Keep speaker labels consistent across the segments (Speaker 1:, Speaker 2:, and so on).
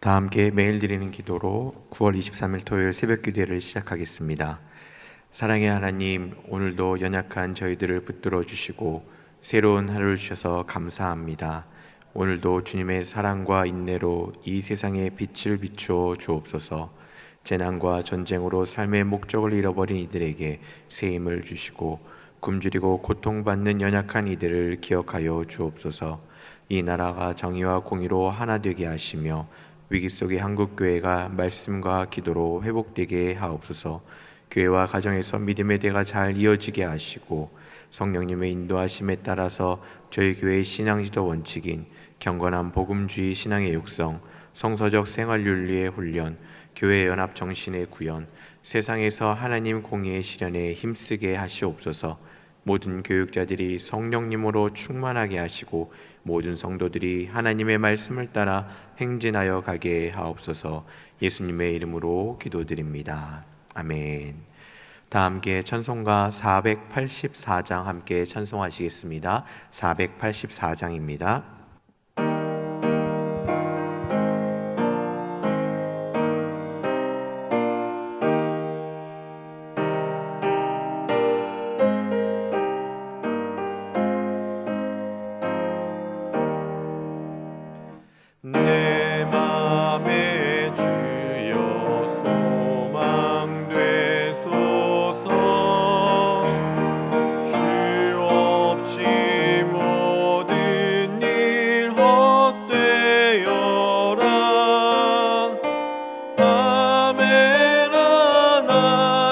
Speaker 1: 다 함께 매일 드리는 기도로 9월 23일 토요일 새벽 기도를 시작하겠습니다. 사랑의 하나님, 오늘도 연약한 저희들을 붙들어 주시고 새로운 하루를 주셔서 감사합니다. 오늘도 주님의 사랑과 인내로 이 세상에 빛을 비추어 주옵소서. 재난과 전쟁으로 삶의 목적을 잃어버린 이들에게 새 힘을 주시고 굶주리고 고통받는 연약한 이들을 기억하여 주옵소서. 이 나라가 정의와 공의로 하나 되게 하시며 위기 속의 한국교회가 말씀과 기도로 회복되게 하옵소서. 교회와 가정에서 믿음의 대가 잘 이어지게 하시고 성령님의 인도하심에 따라서 저희 교회의 신앙지도 원칙인 경건한 복음주의 신앙의 육성, 성서적 생활윤리의 훈련, 교회 연합 정신의 구현, 세상에서 하나님 공의의 실현에 힘쓰게 하시옵소서. 모든 교육자들이 성령님으로 충만하게 하시고 모든 성도들이 하나님의 말씀을 따라 행진하여 가게 하옵소서. 예수님의 이름으로 기도드립니다. 아멘. 다 함께 찬송가 484장 함께 찬송하시겠습니다. 484장입니다.
Speaker 2: 내 맘에 주여 소망 되소서. 주 없이 모든 일 헛되어라. 밤에나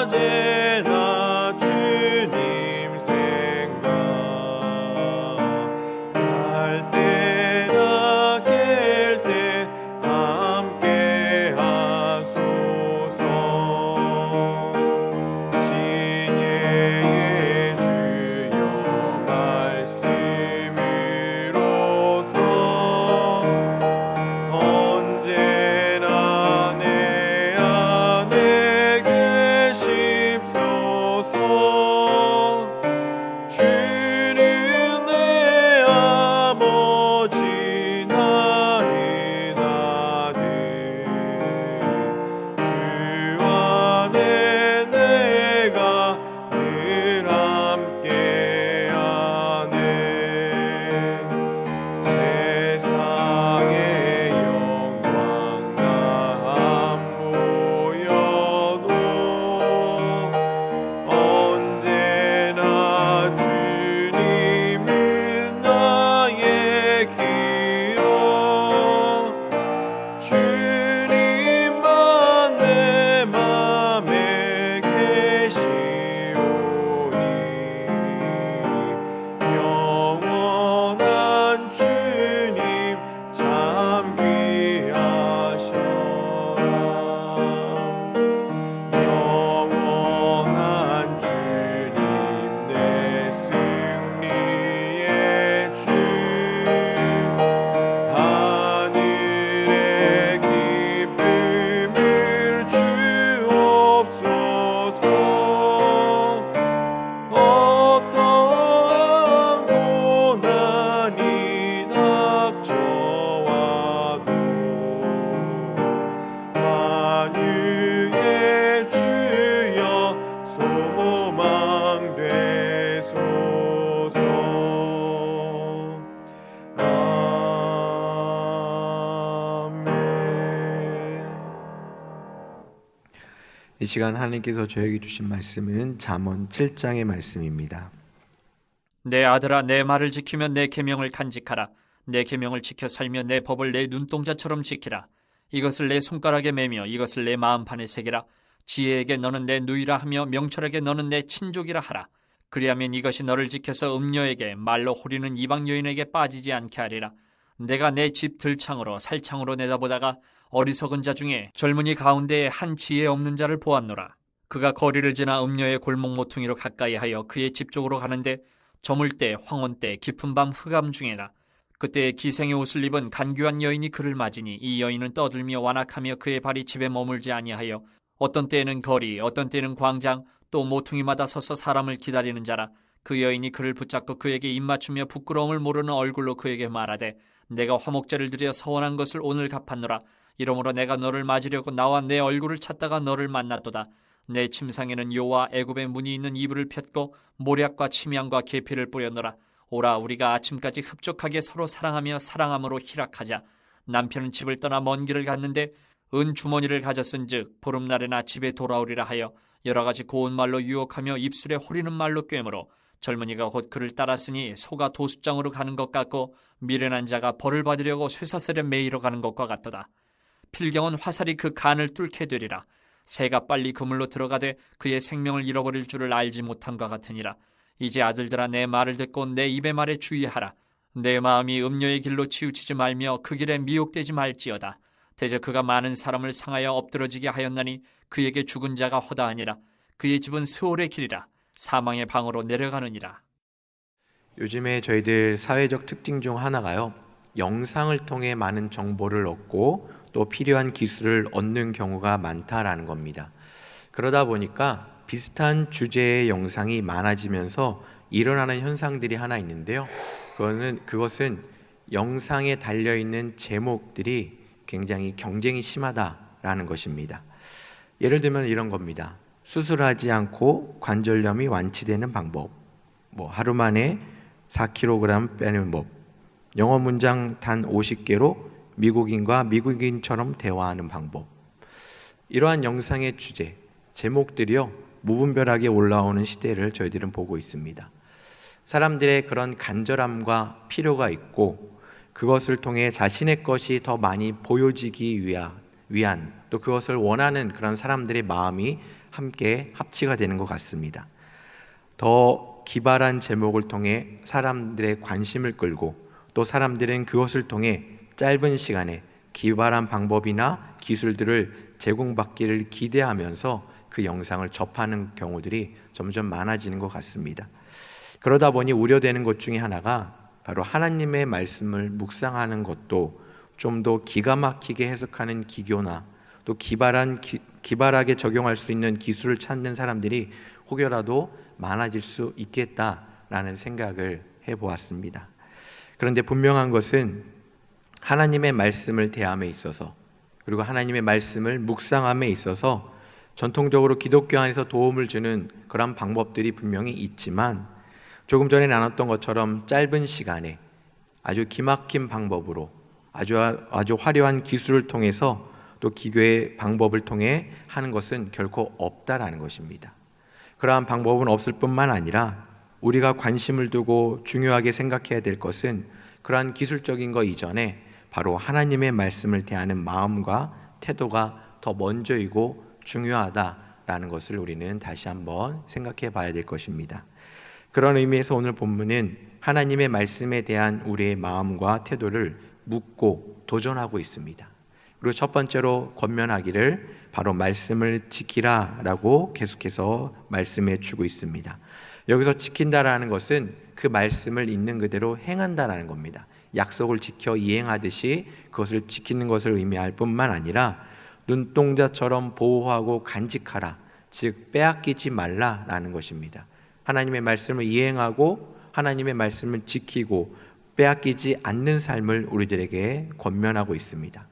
Speaker 2: 낮에나 주님 생각 갈 때나 깰 때 함께 하소서. 지혜의 주여 말씀으로서 언제나 내 안에 계십소서. 주는 내 아버지 나는 아들. 주 안에 내가 늘 함께하네. 세상의 영광 다 모여도 언제나 주님은 나의 기여. 주님만 내 맘에 계시오니 영원한 주님 참 귀하셔라. 영원한 주님 내 승리의 주. 하늘의 기쁨을 주옵소서. 어떠한 고난이 닥쳐와도 만유의 주여 소망 되소서. 아멘.
Speaker 1: 이 시간 하나님께서 저에게 주신 말씀은 잠언 7장의 말씀입니다.
Speaker 3: 내 아들아, 내 말을 지키며 내 계명을 간직하라. 내 계명을 지켜 살며 내 법을 내 눈동자처럼 지키라. 이것을 내 손가락에 매며 이것을 내 마음판에 새기라. 지혜에게 너는 내 누이라 하며 명철에게 너는 내 친족이라 하라. 그리하면 이것이 너를 지켜서 음녀에게 말로 호리는 이방 여인에게 빠지지 않게 하리라. 내가 내 집 들창으로 살창으로 내다보다가 어리석은 자 중에 젊은이 가운데에 한 지혜 없는 자를 보았노라. 그가 거리를 지나 음녀의 골목 모퉁이로 가까이 하여 그의 집 쪽으로 가는데 저물 때 황혼 때 깊은 밤 흑암 중에라. 그때 기생의 옷을 입은 간교한 여인이 그를 맞으니 이 여인은 떠들며 완악하며 그의 발이 집에 머물지 아니하여 어떤 때에는 거리 어떤 때에는 광장 또 모퉁이마다 서서 사람을 기다리는 자라. 그 여인이 그를 붙잡고 그에게 입맞추며 부끄러움을 모르는 얼굴로 그에게 말하되 내가 화목제를 드려 서원한 것을 오늘 갚았노라. 이러므로 내가 너를 맞으려고 나와 내 얼굴을 찾다가 너를 만났도다. 내 침상에는 요와 애굽의 문이 있는 이불을 폈고 모략과 침향과 계피를 뿌렸노라. 오라, 우리가 아침까지 흡족하게 서로 사랑하며 사랑함으로 희락하자. 남편은 집을 떠나 먼 길을 갔는데 은 주머니를 가졌은즉 보름날에나 집에 돌아오리라 하여 여러 가지 고운 말로 유혹하며 입술에 호리는 말로 꿰므로 젊은이가 곧 그를 따랐으니 소가 도숫장으로 가는 것 같고 미련한 자가 벌을 받으려고 쇠사슬에 매이러 가는 것과 같도다. 필경은 화살이 그 간을 뚫게 되리라. 새가 빨리 그물로 들어가되 그의 생명을 잃어버릴 줄을 알지 못함과 같으니라. 이제 아들들아, 내 말을 듣고 내 입의 말에 주의하라. 내 마음이 음녀의 길로 치우치지 말며 그 길에 미혹되지 말지어다. 대저 그가 많은 사람을 상하여 엎드러지게 하였나니 그에게 죽은 자가 허다하니라. 그의 집은 스올의 길이라. 사망의 방으로 내려가느니라.
Speaker 1: 요즘에 저희들 사회적 특징 중 하나가요, 영상을 통해 많은 정보를 얻고 또 필요한 기술을 얻는 경우가 많다라는 겁니다. 그러다 보니까 비슷한 주제의 영상이 많아지면서 일어나는 현상들이 하나 있는데요. 그것은 영상에 달려있는 제목들이 굉장히 경쟁이 심하다라는 것입니다. 예를 들면 이런 겁니다. 수술하지 않고 관절염이 완치되는 방법, 하루 만에 4kg 빼는 법, 영어 문장 단 50개로 미국인과 미국인처럼 대화하는 방법. 이러한 영상의 주제, 제목들이요, 무분별하게 올라오는 시대를 저희들은 보고 있습니다. 사람들의 그런 간절함과 필요가 있고 그것을 통해 자신의 것이 더 많이 보여지기 위한 또 그것을 원하는 그런 사람들의 마음이 함께 합치가 되는 것 같습니다. 더 기발한 제목을 통해 사람들의 관심을 끌고 또 사람들은 그것을 통해 짧은 시간에 기발한 방법이나 기술들을 제공받기를 기대하면서 그 영상을 접하는 경우들이 점점 많아지는 것 같습니다. 그러다 보니 우려되는 것 중에 하나가 바로 하나님의 말씀을 묵상하는 것도 좀 더 기가 막히게 해석하는 기교나 또 기발하게 적용할 수 있는 기술을 찾는 사람들이 혹여라도 많아질 수 있겠다라는 생각을 해보았습니다. 그런데 분명한 것은 하나님의 말씀을 대함에 있어서 그리고 하나님의 말씀을 묵상함에 있어서 전통적으로 기독교 안에서 도움을 주는 그런 방법들이 분명히 있지만 조금 전에 나눴던 것처럼 짧은 시간에 아주 기막힌 방법으로 아주 화려한 기술을 통해서 또 기교의 방법을 통해 하는 것은 결코 없다라는 것입니다. 그러한 방법은 없을 뿐만 아니라 우리가 관심을 두고 중요하게 생각해야 될 것은 그러한 기술적인 것 이전에 바로 하나님의 말씀을 대하는 마음과 태도가 더 먼저이고 중요하다라는 것을 우리는 다시 한번 생각해 봐야 될 것입니다. 그런 의미에서 오늘 본문은 하나님의 말씀에 대한 우리의 마음과 태도를 묻고 도전하고 있습니다. 그리고 첫 번째로 권면하기를 바로 말씀을 지키라 라고 계속해서 말씀해 주고 있습니다. 여기서 지킨다라는 것은 그 말씀을 있는 그대로 행한다라는 겁니다. 약속을 지켜 이행하듯이 그것을 지키는 것을 의미할 뿐만 아니라 눈동자처럼 보호하고 간직하라, 즉 빼앗기지 말라라는 것입니다. 하나님의 말씀을 이행하고 하나님의 말씀을 지키고 빼앗기지 않는 삶을 우리들에게 권면하고 있습니다.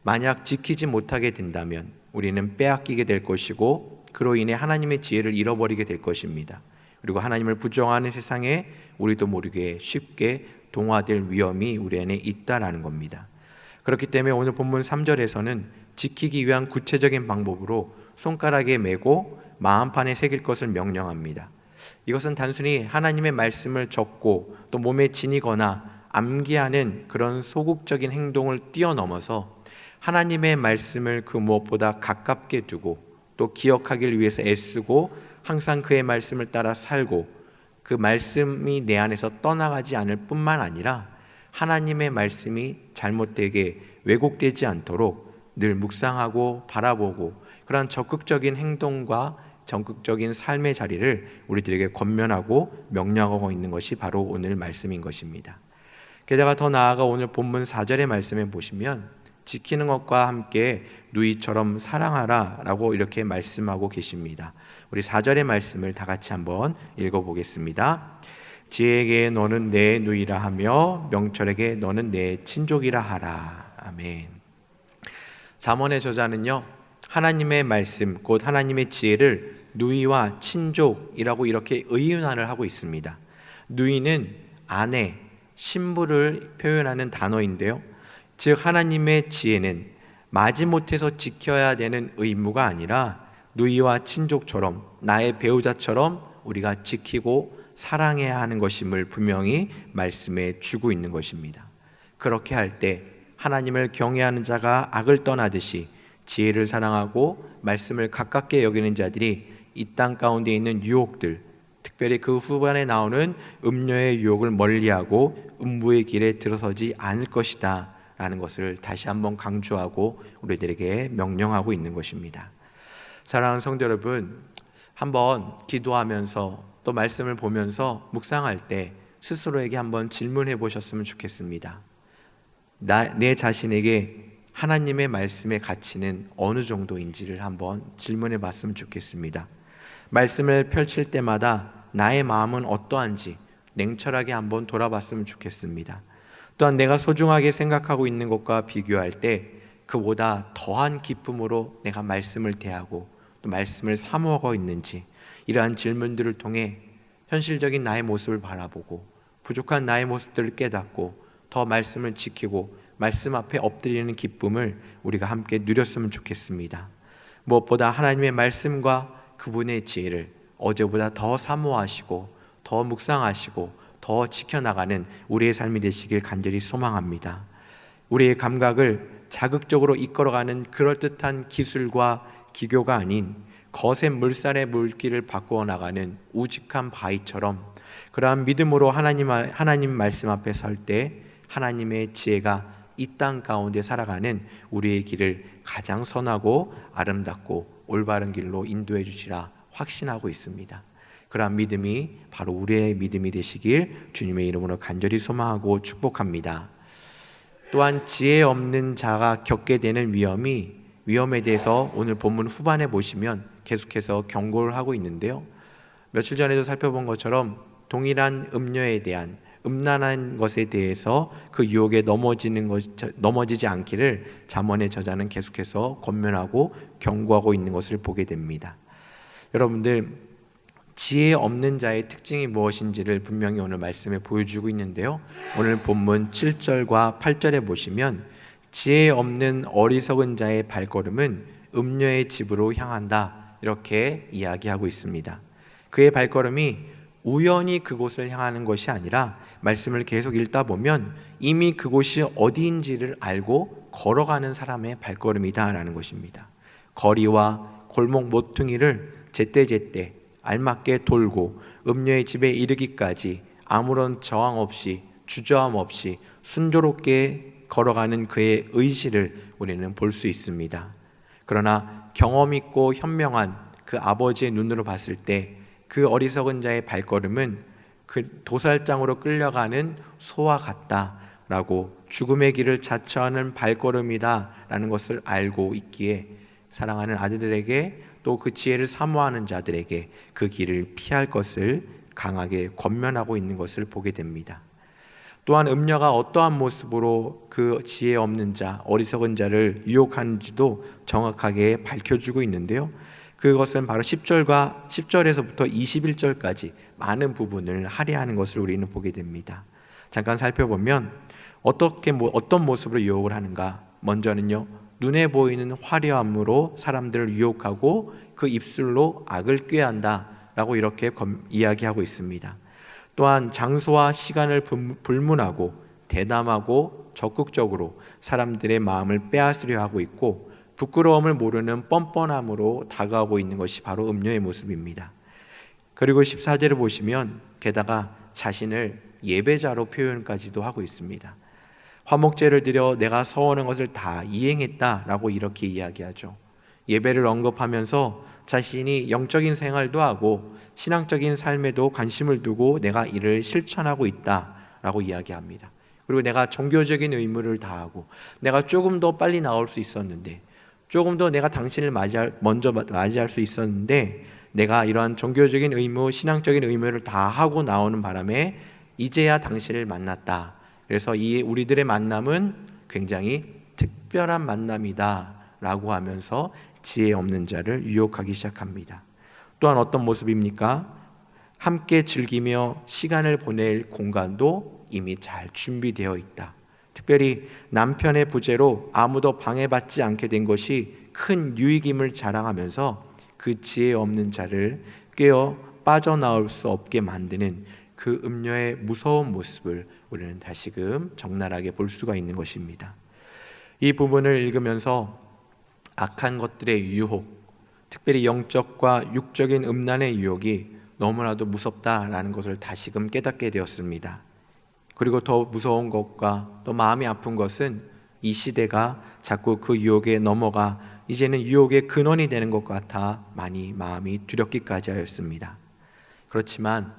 Speaker 1: 만약 지키지 못하게 된다면 우리는 빼앗기게 될 것이고 그로 인해 하나님의 지혜를 잃어버리게 될 것입니다. 그리고 하나님을 부정하는 세상에 우리도 모르게 쉽게 동화될 위험이 우리 안에 있다라는 겁니다. 그렇기 때문에 오늘 본문 3절에서는 지키기 위한 구체적인 방법으로 손가락에 메고 마음판에 새길 것을 명령합니다. 이것은 단순히 하나님의 말씀을 적고 또 몸에 지니거나 암기하는 그런 소극적인 행동을 뛰어넘어서 하나님의 말씀을 그 무엇보다 가깝게 두고 또 기억하길 위해서 애쓰고 항상 그의 말씀을 따라 살고 그 말씀이 내 안에서 떠나가지 않을 뿐만 아니라 하나님의 말씀이 잘못되게 왜곡되지 않도록 늘 묵상하고 바라보고 그런 적극적인 행동과 적극적인 삶의 자리를 우리들에게 권면하고 명령하고 있는 것이 바로 오늘 말씀인 것입니다. 게다가 더 나아가 오늘 본문 4절의 말씀에 보시면 지키는 것과 함께 누이처럼 사랑하라 라고 이렇게 말씀하고 계십니다. 우리 4절의 말씀을 다 같이 한번 읽어보겠습니다. 지혜에게 너는 내 누이라 하며 명철에게 너는 내 친족이라 하라. 아멘. 잠언의 저자는요, 하나님의 말씀, 곧 하나님의 지혜를 누이와 친족이라고 이렇게 의윤화를 하고 있습니다. 누이는 아내, 신부를 표현하는 단어인데요, 즉 하나님의 지혜는 마지못해서 지켜야 되는 의무가 아니라 누이와 친족처럼, 나의 배우자처럼 우리가 지키고 사랑해야 하는 것임을 분명히 말씀에 주고 있는 것입니다. 그렇게 할 때 하나님을 경외하는 자가 악을 떠나듯이 지혜를 사랑하고 말씀을 가깝게 여기는 자들이 이 땅 가운데 있는 유혹들, 특별히 그 후반에 나오는 음료의 유혹을 멀리하고 음부의 길에 들어서지 않을 것이다 라는 것을 다시 한번 강조하고 우리들에게 명령하고 있는 것입니다. 사랑하는 성도 여러분, 한번 기도하면서 또 말씀을 보면서 묵상할 때 스스로에게 한번 질문해 보셨으면 좋겠습니다. 내 자신에게 하나님의 말씀의 가치는 어느 정도인지를 한번 질문해 봤으면 좋겠습니다. 말씀을 펼칠 때마다 나의 마음은 어떠한지 냉철하게 한번 돌아봤으면 좋겠습니다. 또한 내가 소중하게 생각하고 있는 것과 비교할 때 그보다 더한 기쁨으로 내가 말씀을 대하고 또 말씀을 사모하고 있는지, 이러한 질문들을 통해 현실적인 나의 모습을 바라보고 부족한 나의 모습들을 깨닫고 더 말씀을 지키고 말씀 앞에 엎드리는 기쁨을 우리가 함께 누렸으면 좋겠습니다. 무엇보다 하나님의 말씀과 그분의 지혜를 어제보다 더 사모하시고 더 묵상하시고 더 지켜나가는 우리의 삶이 되시길 간절히 소망합니다. 우리의 감각을 자극적으로 이끌어가는 그럴듯한 기술과 기교가 아닌 거센 물살의 물길을 바꾸어 나가는 우직한 바위처럼 그러한 믿음으로 하나님 말씀 앞에 설 때 하나님의 지혜가 이 땅 가운데 살아가는 우리의 길을 가장 선하고 아름답고 올바른 길로 인도해 주시라 확신하고 있습니다. 그러한 믿음이 바로 우리의 믿음이 되시길 주님의 이름으로 간절히 소망하고 축복합니다. 또한 지혜 없는 자가 겪게 되는 위험에 대해서 오늘 본문 후반에 보시면 계속해서 경고를 하고 있는데요, 며칠 전에도 살펴본 것처럼 동일한 음료에 대한 음란한 것에 대해서 그 유혹에 넘어지지 않기를 잠언의 저자는 계속해서 권면하고 경고하고 있는 것을 보게 됩니다. 여러분들, 지혜 없는 자의 특징이 무엇인지를 분명히 오늘 말씀에 보여주고 있는데요, 오늘 본문 7절과 8절에 보시면 지혜 없는 어리석은 자의 발걸음은 음녀의 집으로 향한다, 이렇게 이야기하고 있습니다. 그의 발걸음이 우연히 그곳을 향하는 것이 아니라 말씀을 계속 읽다 보면 이미 그곳이 어디인지를 알고 걸어가는 사람의 발걸음이다라는 것입니다. 거리와 골목 모퉁이를 제때제때 알맞게 돌고 음녀의 집에 이르기까지 아무런 저항 없이 주저함 없이 순조롭게 걸어가는 그의 의지를 우리는 볼 수 있습니다. 그러나 경험 있고 현명한 그 아버지의 눈으로 봤을 때 그 어리석은 자의 발걸음은 그 도살장으로 끌려가는 소와 같다라고, 죽음의 길을 자처하는 발걸음이다라는 것을 알고 있기에 사랑하는 아들들에게 또 그 지혜를 사모하는 자들에게 그 길을 피할 것을 강하게 권면하고 있는 것을 보게 됩니다. 또한 음녀가 어떠한 모습으로 그 지혜 없는 자, 어리석은 자를 유혹하는지도 정확하게 밝혀주고 있는데요, 그것은 바로 10절에서부터 21절까지 많은 부분을 할애하는 것을 우리는 보게 됩니다. 잠깐 살펴보면 어떤 모습으로 유혹을 하는가. 먼저는요, 눈에 보이는 화려함으로 사람들을 유혹하고 그 입술로 악을 꾀한다 라고 이렇게 이야기하고 있습니다. 또한 장소와 시간을 불문하고 대담하고 적극적으로 사람들의 마음을 빼앗으려 하고 있고, 부끄러움을 모르는 뻔뻔함으로 다가오고 있는 것이 바로 음녀의 모습입니다. 그리고 14절을 보시면 게다가 자신을 예배자로 표현까지도 하고 있습니다. 화목제를 드려 내가 서원한 것을 다 이행했다라고 이렇게 이야기하죠. 예배를 언급하면서 자신이 영적인 생활도 하고 신앙적인 삶에도 관심을 두고 내가 이를 실천하고 있다라고 이야기합니다. 그리고 내가 종교적인 의무를 다하고 내가 조금 더 빨리 나올 수 있었는데, 조금 더 내가 당신을 먼저 맞이할 수 있었는데, 내가 이러한 종교적인 의무, 신앙적인 의무를 다 하고 나오는 바람에 이제야 당신을 만났다. 그래서 이 우리들의 만남은 굉장히 특별한 만남이다 라고 하면서 지혜 없는 자를 유혹하기 시작합니다. 또한 어떤 모습입니까? 함께 즐기며 시간을 보낼 공간도 이미 잘 준비되어 있다. 특별히 남편의 부재로 아무도 방해받지 않게 된 것이 큰 유익임을 자랑하면서 그 지혜 없는 자를 꿰어 빠져나올 수 없게 만드는 그 음녀의 무서운 모습을 우리는 다시금 적나라하게 볼 수가 있는 것입니다. 이 부분을 읽으면서 악한 것들의 유혹, 특별히 영적과 육적인 음란의 유혹이 너무나도 무섭다라는 것을 다시금 깨닫게 되었습니다. 그리고 더 무서운 것과 또 마음이 아픈 것은 이 시대가 자꾸 그 유혹에 넘어가 이제는 유혹의 근원이 되는 것 같아 많이 마음이 두렵기까지 하였습니다. 그렇지만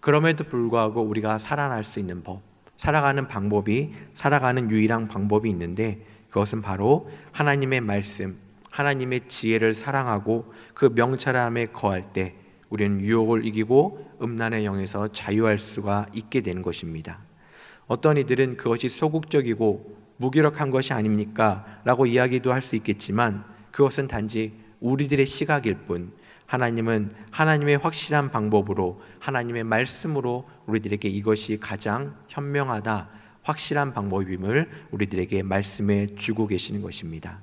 Speaker 1: 그럼에도 불구하고 우리가 살아날 수 있는 법, 살아가는 방법이, 살아가는 유일한 방법이 있는데 그것은 바로 하나님의 말씀, 하나님의 지혜를 사랑하고 그 명철함에 거할 때 우리는 유혹을 이기고 음란의 영에서 자유할 수가 있게 되는 것입니다. 어떤 이들은 그것이 소극적이고 무기력한 것이 아닙니까? 라고 이야기도 할 수 있겠지만 그것은 단지 우리들의 시각일 뿐, 하나님은 하나님의 확실한 방법으로, 하나님의 말씀으로 우리들에게 이것이 가장 현명하다, 확실한 방법임을 우리들에게 말씀해 주고 계시는 것입니다.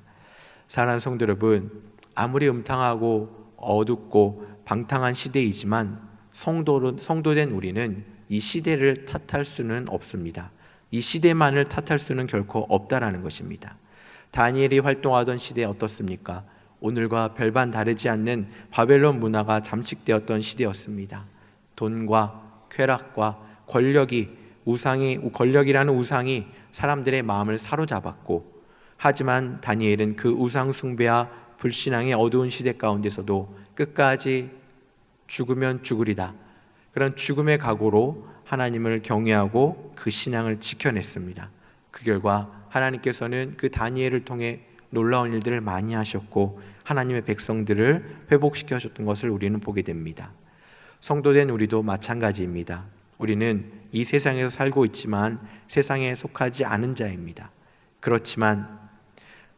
Speaker 1: 사랑하는 성도 여러분, 아무리 음탕하고 어둡고 방탕한 시대이지만 성도된 우리는 이 시대를 탓할 수는 없습니다. 이 시대만을 탓할 수는 결코 없다라는 것입니다. 다니엘이 활동하던 시대 어떻습니까? 오늘과 별반 다르지 않는 바벨론 문화가 잠식되었던 시대였습니다. 돈과 쾌락과 권력이라는 우상이 사람들의 마음을 사로잡았고, 하지만 다니엘은 그 우상 숭배와 불신앙의 어두운 시대 가운데서도 끝까지 죽으면 죽으리다, 그런 죽음의 각오로 하나님을 경외하고 그 신앙을 지켜냈습니다. 그 결과 하나님께서는 그 다니엘을 통해 놀라운 일들을 많이 하셨고 하나님의 백성들을 회복시켜 줬던 것을 우리는 보게 됩니다. 성도된 우리도 마찬가지입니다. 우리는 이 세상에서 살고 있지만 세상에 속하지 않은 자입니다. 그렇지만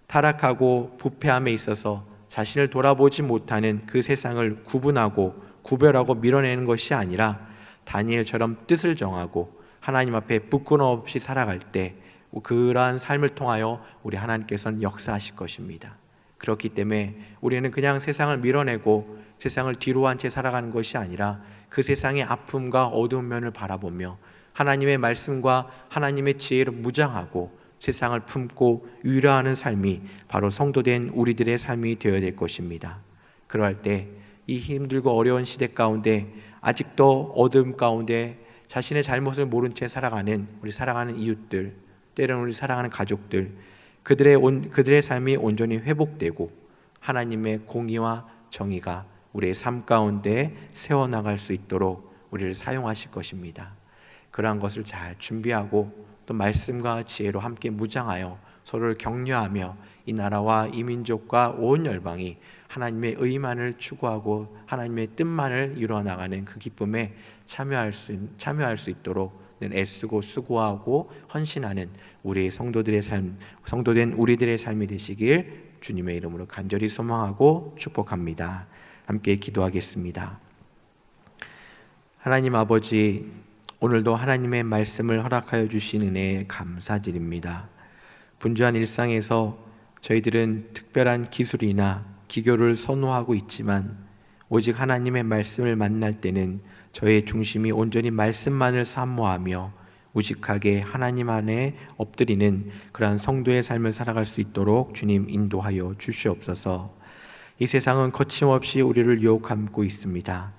Speaker 1: 타락하고 부패함에 있어서 자신을 돌아보지 못하는 그 세상을 구별하고 밀어내는 것이 아니라 다니엘처럼 뜻을 정하고 하나님 앞에 부끄럼 없이 살아갈 때 그러한 삶을 통하여 우리 하나님께서는 역사하실 것입니다. 그렇기 때문에 우리는 그냥 세상을 밀어내고 세상을 뒤로 한 채 살아가는 것이 아니라 그 세상의 아픔과 어두운 면을 바라보며 하나님의 말씀과 하나님의 지혜로 무장하고 세상을 품고 위로하는 삶이 바로 성도된 우리들의 삶이 되어야 될 것입니다. 그러할 때 이 힘들고 어려운 시대 가운데 아직도 어둠 가운데 자신의 잘못을 모른 채 살아가는 우리 사랑하는 이웃들, 때로는 우리 사랑하는 가족들, 그들의 삶이 온전히 회복되고 하나님의 공의와 정의가 우리의 삶 가운데 세워나갈 수 있도록 우리를 사용하실 것입니다. 그러한 것을 잘 준비하고 또 말씀과 지혜로 함께 무장하여 서로를 격려하며 이 나라와 이 민족과 온 열방이 하나님의 의만을 추구하고 하나님의 뜻만을 이루어나가는 그 기쁨에 참여할 수 있도록 늘 애쓰고 수고하고 헌신하는 우리의 성도된 우리들의 삶이 되시길 주님의 이름으로 간절히 소망하고 축복합니다. 함께 기도하겠습니다. 하나님 아버지, 오늘도 하나님의 말씀을 허락하여 주신 은혜에 감사드립니다. 분주한 일상에서 저희들은 특별한 기술이나 기교를 선호하고 있지만 오직 하나님의 말씀을 만날 때는 저의 중심이 온전히 말씀만을 사모하며 우직하게 하나님 안에 엎드리는 그러한 성도의 삶을 살아갈 수 있도록 주님 인도하여 주시옵소서. 이 세상은 거침없이 우리를 유혹하고 있습니다.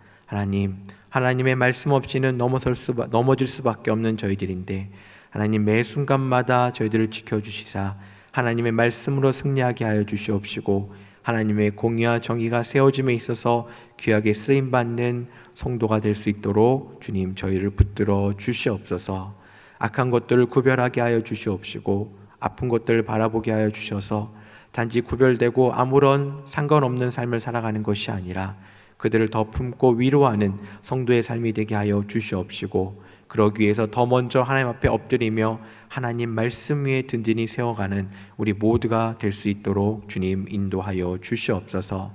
Speaker 1: 하나님의 말씀 없이는 넘어질 수밖에 없는 저희들인데 하나님 매 순간마다 저희들을 지켜주시사 하나님의 말씀으로 승리하게 하여 주시옵시고 하나님의 공의와 정의가 세워짐에 있어서 귀하게 쓰임받는 성도가 될 수 있도록 주님 저희를 붙들어 주시옵소서. 악한 것들을 구별하게 하여 주시옵시고 아픈 것들을 바라보게 하여 주셔서 단지 구별되고 아무런 상관없는 삶을 살아가는 것이 아니라 그들을 더 품고 위로하는 성도의 삶이 되게 하여 주시옵시고 그러기 위해서 더 먼저 하나님 앞에 엎드리며 하나님 말씀 위에 든든히 세워가는 우리 모두가 될 수 있도록 주님 인도하여 주시옵소서.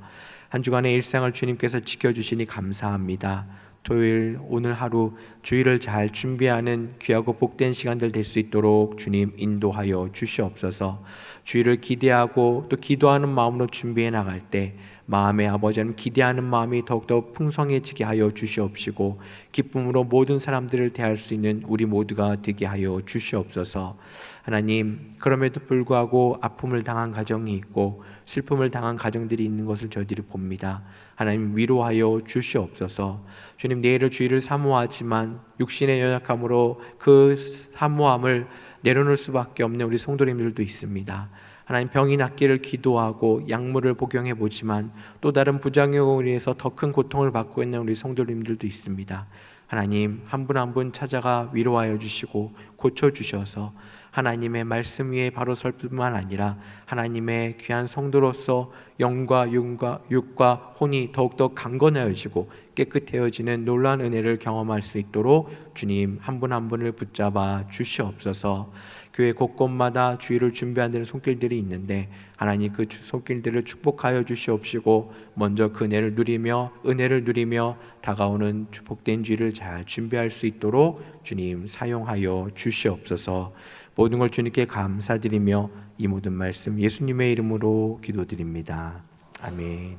Speaker 1: 한 주간의 일상을 주님께서 지켜주시니 감사합니다. 토요일 오늘 하루 주일을 잘 준비하는 귀하고 복된 시간들 될 수 있도록 주님 인도하여 주시옵소서. 주일을 기대하고 또 기도하는 마음으로 준비해 나갈 때 마음의 아버지는 기대하는 마음이 더욱더 풍성해지게 하여 주시옵시고 기쁨으로 모든 사람들을 대할 수 있는 우리 모두가 되게 하여 주시옵소서. 하나님, 그럼에도 불구하고 아픔을 당한 가정이 있고 슬픔을 당한 가정들이 있는 것을 저희들이 봅니다. 하나님, 위로하여 주시옵소서. 주님, 내일을 주일을 사모하지만 육신의 연약함으로 그 사모함을 내려놓을 수밖에 없는 우리 성도님들도 있습니다. 하나님, 병이 낫기를 기도하고 약물을 복용해 보지만 또 다른 부작용으로 인해서 더 큰 고통을 받고 있는 우리 성도님들도 있습니다. 하나님, 한 분 한 분 찾아가 위로하여 주시고 고쳐주셔서 하나님의 말씀 위에 바로 설 뿐만 아니라 하나님의 귀한 성도로서 영과 육과 혼이 더욱더 강건해지고 깨끗해지는 놀라운 은혜를 경험할 수 있도록 주님 한 분 한 분을 붙잡아 주시옵소서. 교회 곳곳마다 주일을 준비하는 손길들이 있는데 하나님 그 손길들을 축복하여 주시옵시고 먼저 그 은혜를 누리며 다가오는 복된 주일을 잘 준비할 수 있도록 주님 사용하여 주시옵소서. 모든 걸 주님께 감사드리며 이 모든 말씀 예수님의 이름으로 기도드립니다. 아멘.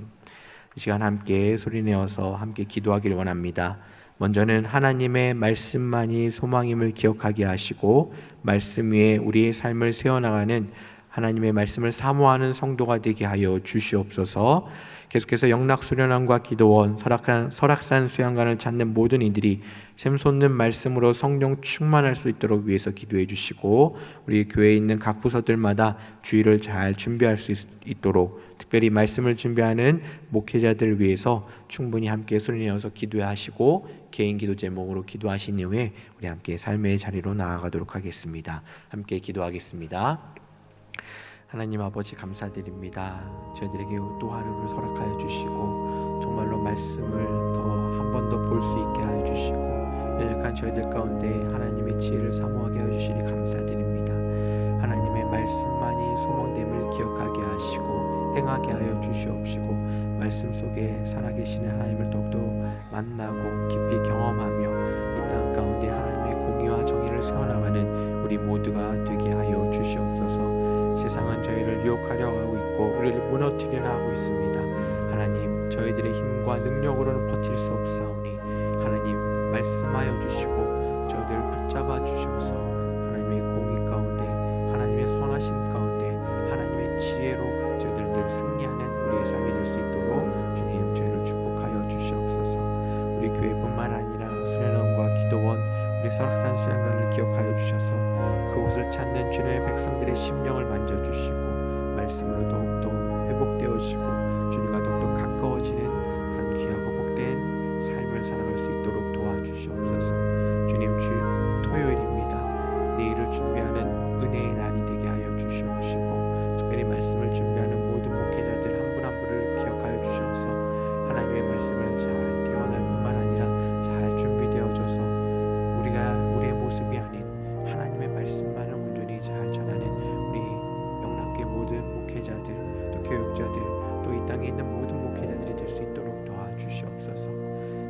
Speaker 1: 이 시간 함께 소리내어서 함께 기도하기를 원합니다. 먼저는 하나님의 말씀만이 소망임을 기억하게 하시고 말씀 위에 우리의 삶을 세워나가는 하나님의 말씀을 사모하는 성도가 되게 하여 주시옵소서. 계속해서 영락수련원과 기도원, 설악산 수양관을 찾는 모든 이들이 샘솟는 말씀으로 성령 충만할 수 있도록 위해서 기도해 주시고 우리 교회에 있는 각 부서들마다 주일을 잘 준비할 수 있도록 특별히 말씀을 준비하는 목회자들을 위해서 충분히 함께 소리내어서 기도하시고 개인 기도 제목으로 기도하신 이후에 우리 함께 삶의 자리로 나아가도록 하겠습니다. 함께 기도하겠습니다. 하나님 아버지 감사드립니다. 저희들에게 또 하루를 허락하여 주시고 정말로 말씀을 더 한 번 더 볼 수 있게 하여 주시고 연약한 저희들 가운데 하나님의 지혜를 사모하게 하여 주시니 감사드립니다. 하나님의 말씀만이 소망됨을 기억하게 하시고 행하게 하여 주시옵시고 말씀 속에 살아계시는 하나님을 더욱더 만나고 깊이 경험하며 이 땅 가운데 하나님의 공의와 정의를 세워나가는 우리 모두가 되게 하여 주시옵소서. 세상은 저희를 유혹하려 하고 있고 우리를 무너뜨리려 하고 있습니다. 하나님, 저희들의 힘과 능력으로는 버틸 수 없사오니 하나님 말씀하여 주시고 저희들을 붙잡아 주셔서 하나님의 공의 가운데 하나님의 선하심 가운데 하나님의 지혜로 저희들 늘 승리하는 우리의 삶이 될 수 있도록 주님 저희를 축복하여 주시옵소서. 우리 교회뿐만 아니라 수련원과 기도원 우리 설악산 수양관을 기억하여 주셔서 그곳을 찾는 주님의 백성들의 심령을 만져주시고 말씀으로 더욱더 회복되어지고 주님과 더욱더 가까워지는 그런 귀하고 복된 삶을 살아갈 수 있도록 도와주시옵소서. 주님, 토요일입니다. 내일을 준비하는 은혜의 날이 되게 하여 주시옵시고 특별히 말씀을 준비하는 모든 목회자들 한 분 한 분을 기억하여 주셔서 하나님의 말씀을 잘 대원할 뿐만 아니라 잘 준비되어져서 우리의 모습이 아닌 하나님의 말씀만을 온전히 잘 전하는 우리 영락교회 모든 목회자들 또 교육자들 또 이 땅에 있는 모든 목회자들이 될 수 있도록 도와주시옵소서.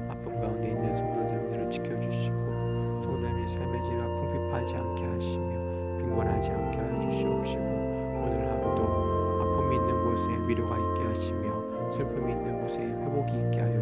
Speaker 1: 아픔 가운데 있는 성도들을 지켜주시고 성도님의 삶의 질과 궁핍하지 않게 하시며 빈곤하지 않게 하여 주시옵시고 오늘 하루도 아픔이 있는 곳에 위로가 있게 하시며 슬픔이 있는 곳에 회복이 있게 하여